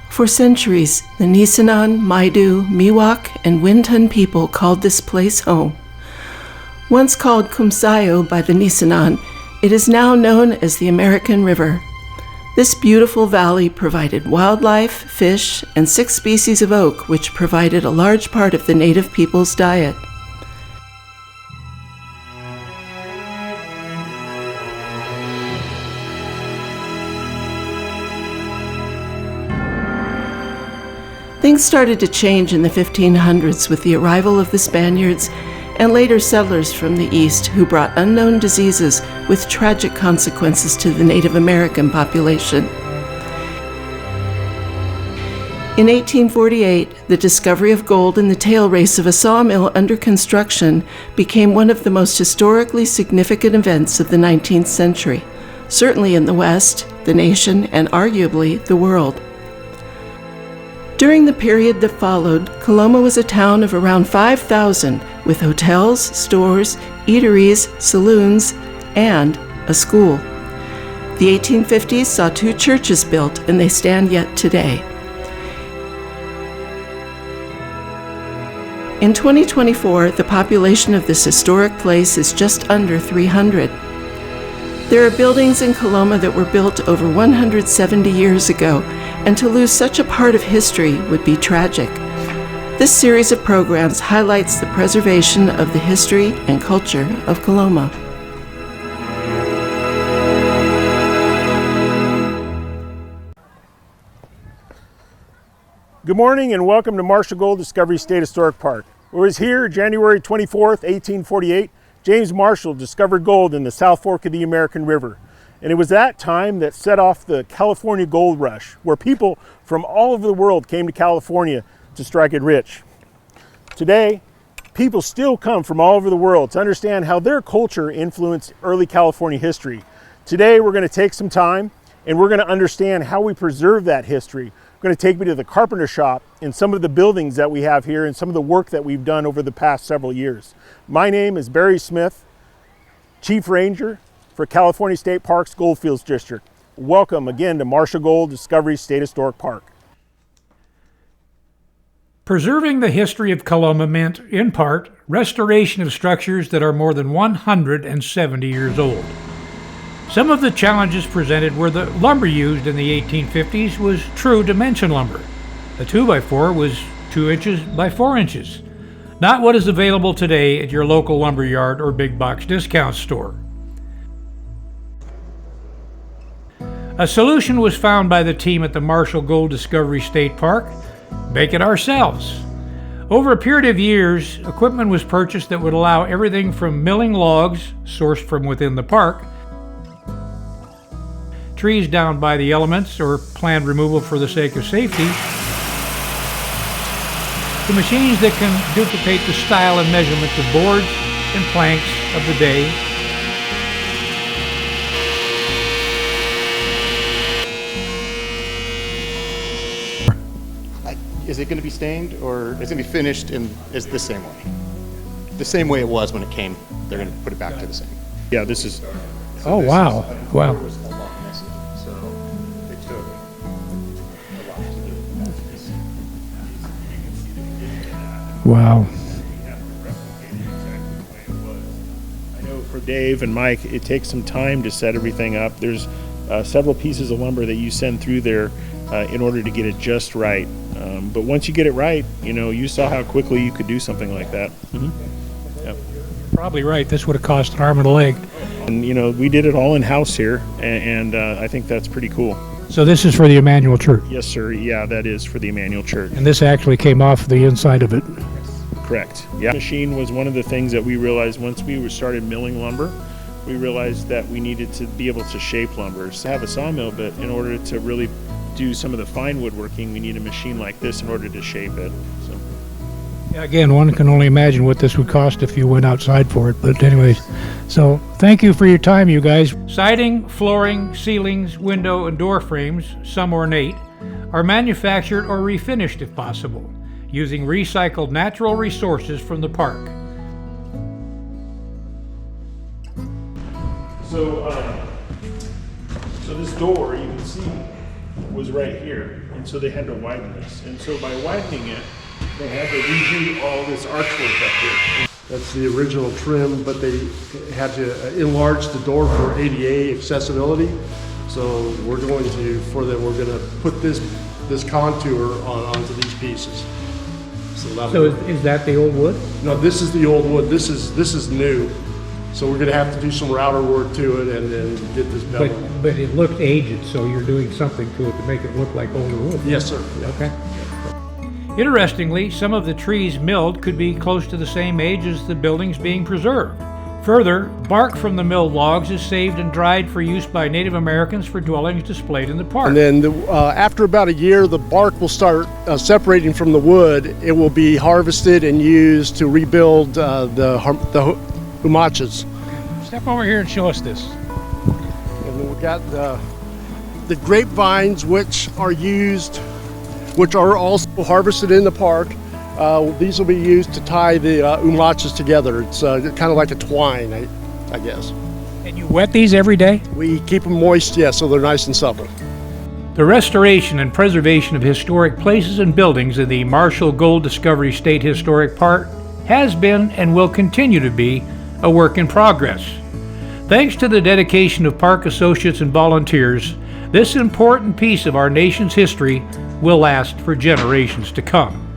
For centuries, the Nisenan, Maidu, Miwok, and Winton people called this place home. Once called Kumsayo by the Nisenan, it is now known as the American River. This beautiful valley provided wildlife, fish, and 6 species of oak, which provided a large part of the native people's diet. Things started to change in the 1500s with the arrival of the Spaniards and later settlers from the east who brought unknown diseases with tragic consequences to the Native American population. In 1848, the discovery of gold in the tail race of a sawmill under construction became one of the most historically significant events of the 19th century, certainly in the West, the nation, and arguably the world. During the period that followed, Coloma was a town of around 5,000 with hotels, stores, eateries, saloons, and a school. The 1850s saw 2 churches built, and they stand yet today. In 2024, the population of this historic place is just under 300. There are buildings in Coloma that were built over 170 years ago, and to lose such a part of history would be tragic. This series of programs highlights the preservation of the history and culture of Coloma. Good morning and welcome to Marshall Gold Discovery State Historic Park. It was here January 24th, 1848, James Marshall discovered gold in the South Fork of the American River. And it was that time that set off the California Gold Rush, where people from all over the world came to California to strike it rich. Today, people still come from all over the world to understand how their culture influenced early California history. Today, we're going to take some time and we're going to understand how we preserve that history. We're going to take me to the carpenter shop and some of the buildings that we have here and some of the work that we've done over the past several years. My name is Barry Smith, Chief Ranger for California State Parks Goldfields District. Welcome again to Marshall Gold Discovery State Historic Park. Preserving the history of Coloma meant, in part, restoration of structures that are more than 170 years old. Some of the challenges presented were the lumber used in the 1850s was true dimension lumber. A 2x4 was 2 inches by 4 inches, not what is available today at your local lumber yard or big box discount store. A solution was found by the team at the Marshall Gold Discovery State Park: bake it ourselves. Over a period of years, equipment was purchased that would allow everything from milling logs, sourced from within the park, trees downed by the elements or planned removal for the sake of safety, to machines that can duplicate the style and measurements of boards and planks of the day. Is it going to be stained, or is it going to be finished in is the same way? The same way it was when it came, they're going to put it back to the same. Yeah, this is... Oh, wow. Wow. It was a lot messy, so it took a lot to do that. Wow. I know for Dave and Mike, it takes some time to set everything up. There's several pieces of lumber that you send through there in order to get it just right. But once you get it right, you know, you saw how quickly you could do something like that. Mm-hmm. Yep. Probably right. This would have cost an arm and a leg. And, you know, we did it all in-house here, and I think that's pretty cool. So this is for the Emmanuel Church? Yes, sir. Yeah, that is for the Emmanuel Church. And this actually came off the inside of it? Correct. Yeah. The machine was one of the things that we realized once we started milling lumber. We realized that we needed to be able to shape lumber. To have a sawmill, but in order to really do some of the fine woodworking, we need a machine like this in order to shape it. So. Yeah, again, one can only imagine what this would cost if you went outside for it. But anyways, so thank you for your time, you guys. Siding, flooring, ceilings, window, and door frames, some ornate, are manufactured or refinished if possible, using recycled natural resources from the park. So this door, you can see, was right here, and so they had to widen this. And so by widening it, they had to redo all this archwork up here. That's the original trim, but they had to enlarge the door for ADA accessibility. So we're going to, for that, we're going to put this contour onto these pieces. So is that the old wood? No, this is the old wood. This is new. So we're going to have to do some router work to it and then get this bevel. But it looked aged, so you're doing something to it to make it look like older wood. Yes, sir. Okay. Interestingly, some of the trees milled could be close to the same age as the buildings being preserved. Further, bark from the milled logs is saved and dried for use by Native Americans for dwellings displayed in the park. And then after about a year, the bark will start separating from the wood. It will be harvested and used to rebuild the humachas. Step over here and show us this. And then we've got the grapevines, which are also harvested in the park. These will be used to tie the humachas together. It's kind of like a twine, I guess. And you wet these every day? We keep them moist, yeah, so they're nice and supple. The restoration and preservation of historic places and buildings in the Marshall Gold Discovery State Historic Park has been and will continue to be a work in progress. Thanks to the dedication of park associates and volunteers, this important piece of our nation's history will last for generations to come.